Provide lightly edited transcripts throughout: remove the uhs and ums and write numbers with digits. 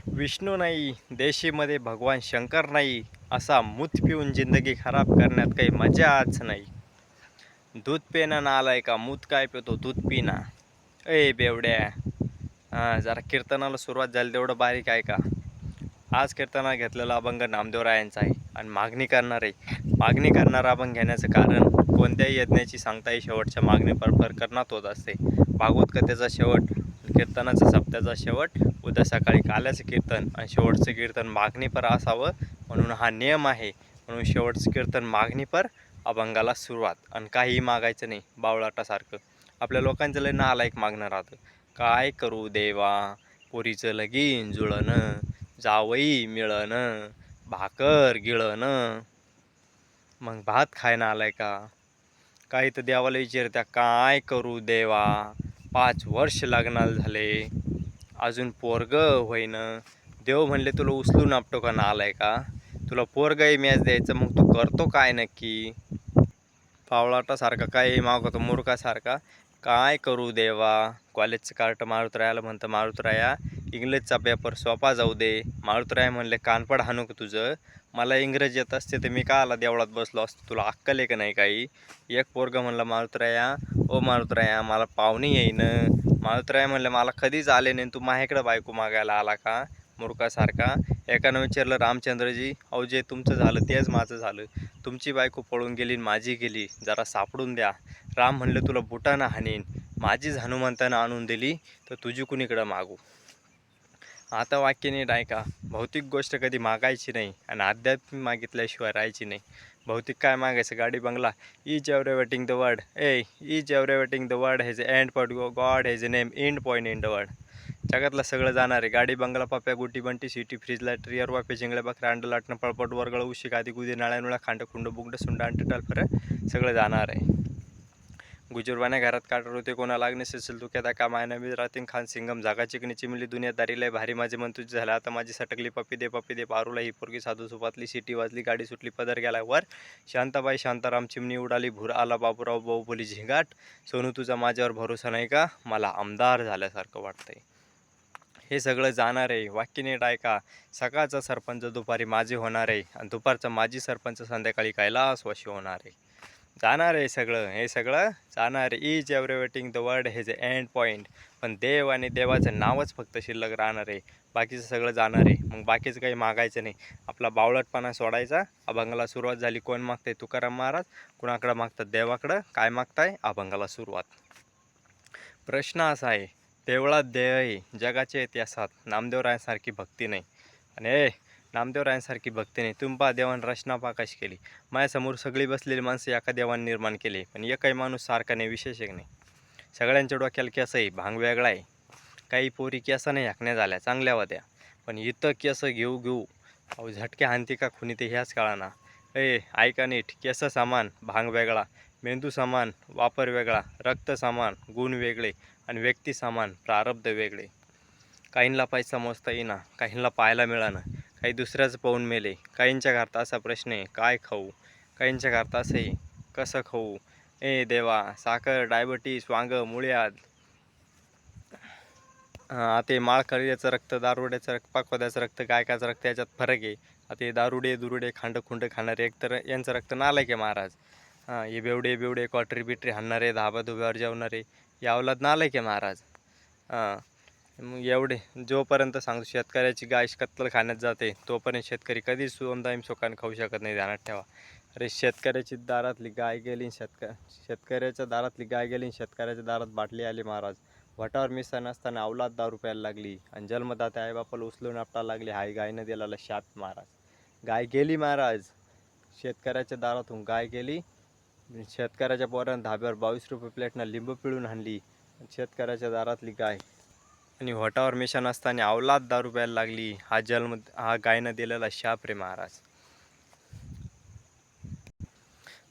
विष्णू नाही, देशीमध्ये भगवान शंकर नाही, असा मूत पिऊन जिंदगी खराब करण्यात काही मजाच नाही. दूध पिणं नालाय का, मूत काय पितो, दूध पिना. ए बेवड्या, जरा कीर्तनाला सुरुवात झाली तेवढं बारीक आहे का. आज कीर्तनाला घेतलेला अभंग नामदेवरायांचा आहे आणि मागणी करणारा अभंग घेण्याचं कारण कोणत्याही यज्ञाची सांगताही शेवटच्या मागणीपर प्रकरणात होत असते. भागवत कथेचा शेवट, कीर्तनाचा सप्त्याचा शेवट, उद्या सकाळी काल्याचं कीर्तन आणि शेवटचं कीर्तन मागणीपर असावं म्हणून हा नियम आहे. म्हणून शेवटचं कीर्तन मागणीपर, अभंगाला सुरुवात. आणि काहीही मागायचं नाही बावळाटासारखं. आपल्या लोकांचं लय नालायक मागणं राहतं. काय करू देवा, पोरीचं लगीन जुळणं, जावई मिळणं, भाकर गिळणं. मग भात खायला आलाय का. काही तर देवाला विचारत्या, काय करू देवा, 5 वर्ष लग्नाला झाले, अजून पोरग होईनं. देव म्हणले तुला उचलून आपटो का आलाय का, तुला पोरगही मॅच द्यायचं, मग तू करतो काय नक्की. पावळाटासारखा काही मागवतो मूर्खासारखा. काय करू देवा, कॉलेजचं कार्ट मारुतरायाला म्हणतं, मारुतराया इंग्लिशचा पेपर सोपा जाऊ दे. मारुतराया म्हणले, कानपड हाणू का तुझं, मला इंग्रजी येत असते तर मी का आला देवळात बसलो असतो, तुला अक्कल आहे का नाही काही. एक पोरगं म्हणलं, मारुतराया ओ मारुतराया मला पाहुणे येईन. मारुतराया म्हणलं, मला कधीच आले नाही, तू माझ्याकडं बायको मागायला आला का मूर्खासारखा. एकानं विचारलं, रामचंद्रजी अहो जे तुमचं झालं तेच माझं झालं, तुमची बायको पळून गेली माझी गेली, जरा सापडून द्या. राम म्हणलं, तुला बुटानं हाणीन, माझीच हनुमंतानं आणून दिली तर तुझी कुणीकडं मागू. आता वाक्य नीट ऐका. भौतिक गोष्ट कधी मागायची नाही आणि आध्यात्मिक मागितल्याशिवाय राहायची नाही. भौतिक काय मागायचं, गाडी बंगला, is everything the world, is everything the world has end point, God has a name end point in the world. जगातलं सगळं जाणार आहे. गाडी बंगला पप्प्या गुटी बंटी सिटी फ्रीज लाईट रिअर वाफे जिंगल्या बकऱ्या अंड लाटणं पळपट वरगळ उशी गादी गुदी नाळ्या नुळ्या खांड खुंड बुगड सुंड अंटटाल फरं सगळं जाणार आहे. गुजरवाने घरात काटर होते कोणा लागणे सिसल तू केदा का मायना मी रातीन खान सिंगम जागा चिकनी चिमली दुनियादारी लय भारी माझे मन तुझी झालं आता माझी सटकली पप्पी दे पारूला ही पोरगी साधू सुपातली सिटी वाजली गाडी सुटली पदर गेला वर शांताबाई शांताराम चिमणी उडाली भूर आला बाबूराव बाहुबली झिंगाट सोनू तुझा माझ्यावर भरोसा नाही का मला आमदार झाल्यासारखं वाटतंय. हे सगळं जाणार आहे. वाक्य नीट ऐका. सकाळचा सरपंच दुपारी माझी होणार आहे आणि दुपारचा माजी सरपंच संध्याकाळी कैलासवासी होणार आहे. जाणार आहे सगळं, हे सगळं जाणार आहे. Is everything the world has a end point. पण देव आणि देवाचं नावच फक्त शिल्लक राहणार आहे. बाकीचं सगळं जाणार आहे. मग बाकीचं काही मागायचं नाही. आपला बावळटपणा सोडायचा. अभंगाला सुरुवात झाली. कोण मागताय, तुकाराम महाराज. कुणाकडं मागतात, देवाकडं. काय मागताय, अभंगाला सुरुवात. प्रश्न असा आहे, देवळात देव आहे, जगाच्या इतिहासात नामदेवरायांसारखी भक्ती नाही. आणि नामदेवरायांसारखी भक्ती नाही. तुम्ही पहा देवानं रचना पहा कशी केली. माझ्यासमोर सगळी बसलेली माणसं एका देवाने निर्माण केली, पण एकही माणूस सारखा नाही, विशेष एक नाही. सगळ्यांच्या डोक्याला केस आहे, भांग वेगळा आहे. काही पोरी केसाने हाकण्या झाल्या, चांगल्या होत्या, पण इथं केस घेऊ घेऊ अहो झटके हानती का खुनी ते ह्याच काळाना. ऐका नीट. केस समान, भांग वेगळा. मेंदू समान, वापर वेगळा. रक्त समान, गुण वेगळे. आणि व्यक्ती समान, प्रारब्ध वेगळे. काहींना पैसा मोजता येईना, काहींना पाहायला मिळालं, काही दुसऱ्याचं पाहून मेले. काहींच्या घरात असा प्रश्न आहे, काय खाऊ. काहींच्या घरात असं आहे, कसं खाऊ. देवा, साखर, डायबिटीस, वांग, मुळ्यात, आता माळकरीचं रक्त, दारुड्याचं रक्त, पाखोद्याचं रक्त, गायकाचं रक्त, याच्यात फरक आहे. आता हे दारुडे दुरुडे खांड खुंड खाणारे एक तर यांचं रक्त नालायक आहे महाराज. हे बेवडे बेवडे क्वाटरी बिटरी हाणणारे, धाबा धुब्यावर जेवणारे, या अवलाद नालायक आहे महाराज. मग एवढे जोपर्यंत सांगतो शेतकऱ्याची गाय कत्तलखान्यात जाते तोपर्यंत शेतकरी कधीच सुगंधाईम सुखाने खाऊ शकत नाही, ध्यानात ठेवा. अरे शेतकऱ्याची दारातली गाय गेली, शेतकऱ्याच्या दारातली गाय गेली, शेतकऱ्याच्या दारात बाटली आली महाराज. वटावर मिसळ नसताना अवलाद दारू प्यायला लागली आणि जन्मदाते आईबापाला उचलून आपटायला लागली. हाय गायनं दिलेला शाप महाराज. गाय गेली महाराज, शेतकऱ्याच्या दारातून गाय गेली. शेतकऱ्याच्या पोरानं धाब्यावर 22 रुपये प्लेटनं लिंबू पिळून आणली. शेतकऱ्याच्या दारातली गाय आणि होटावर मिशन असताना अवलाद दारू प्यायला लागली. हा गायनं दिलेला शाप रे महाराज.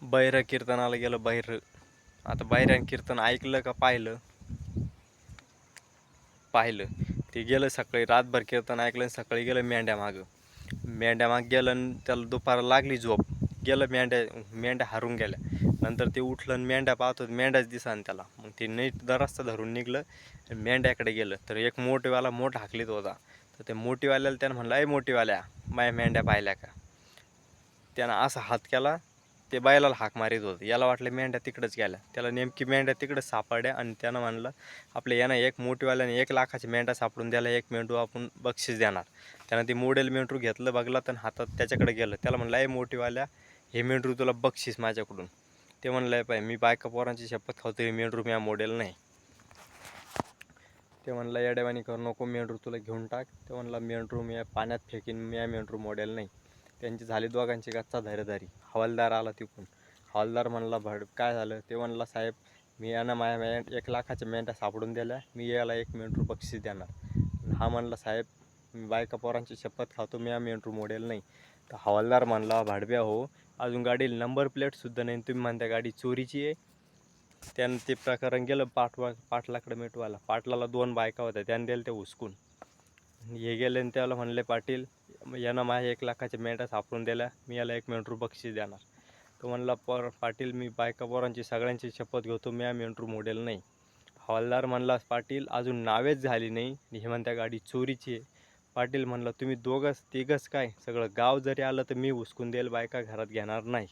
बैर कीर्तनाला गेलं बैर. आता बैऱ्यानं कीर्तन ऐकलं का पाहिलं. ते गेलं सकाळी रातभर कीर्तन ऐकलं, सकाळी गेलं मेंढ्या माग गेलं आणि त्याला दुपार लागली झोप. गेलं मेंढ्या हारून गेल्या. नंतर ते उठलं आणि मेंढ्या पाहतो, मेंढ्याच दिसा त्याला. मग ते नीट दरस्ता धरून निघलं, मेंढ्याकडे गेलं तर एक मोठवाला मोठ हाकलीत होता. तर ते मोठीवाल्याला त्यानं म्हणलं, "ए मोठीवाल्या, माझ्या मेंढ्या पाहिल्या का?" त्यानं असा हात केला, ते बैलाला हाक मारित होतं. याला वाटलं मेंढ्या तिकडंच गेल्या. त्याला नेमकी मेंढ्या तिकडंच सापडल्या आणि त्यानं म्हणलं, आपल्या यानं एक मोठीवाल्याने 1,00,000ची मेंढ्या सापडून द्यायला, एक मेंढरू आपण बक्षीस देणार. त्यानं ती मोडेल मेंढरू घेतलं, बघलं तर हातात त्याच्याकडे गेलं. त्याला म्हणलं, "ए मोठीवाल्या, हे मेंढरू तुला बक्षीस माझ्याकडून." ते म्हणलं, "पाय मी बायका पोरांची शपथ खावतो, हे मेंढरू मी मोडेल नाही." ते म्हणलं, "येड्यावानी करू नको, मेंढरू तुला घेऊन टाक." ते म्हणलं, "मेंढरू मी पाण्यात फेकीन, मी मेंढरू मोडेल नाही." त्यांची झाली दोघांची गच्चा धैर्यधारी. हवालदार आला तिकडून. हवालदार म्हणला, काय झालं?" ते म्हणला, "साहेब, मी यानं माझ्या 1,00,000च्या मेंढ्या सापडून दिल्या, मी याला एक मेंढरू बक्षीस देणार." हा म्हणला, "साहेब, मी बायका पोरांची शपथ खातो, मी मेंढरू मोडेल नाही." तर हवालदार म्हणला, "भाडब्या हो, अजून गाडीला नंबर प्लेटसुद्धा नाही, तुम्ही म्हणता गाडी चोरीची आहे." त्यानं ते प्रकरण गेलं पाटलाकडे मिटवायला. पाटलाला 2 बायका होत्या, त्यानं दिल्या त्या हुसकून. हे गेले आणि त्याला म्हणले, "पाटील, यानं माझ्या 1,00,000च्या मेंढ्या सापडून दिल्या, मी याला एक मेंढरू बक्षीस देणार." तो म्हणला, पाटील, मी बायका पोरांची सगळ्यांची शपथ घेतो, मी मेंढरू मोडेल नाही." हवालदार म्हणला, "पाटील, अजून नावेच झाली नाही, हे म्हणत्या गाडी चोरीची आहे." पाटील म्हणला, "तुम्ही तिघच काय, सगळं गाव जरी आलं तर मी हुसकून देईल, बायका घरात घेणार नाही."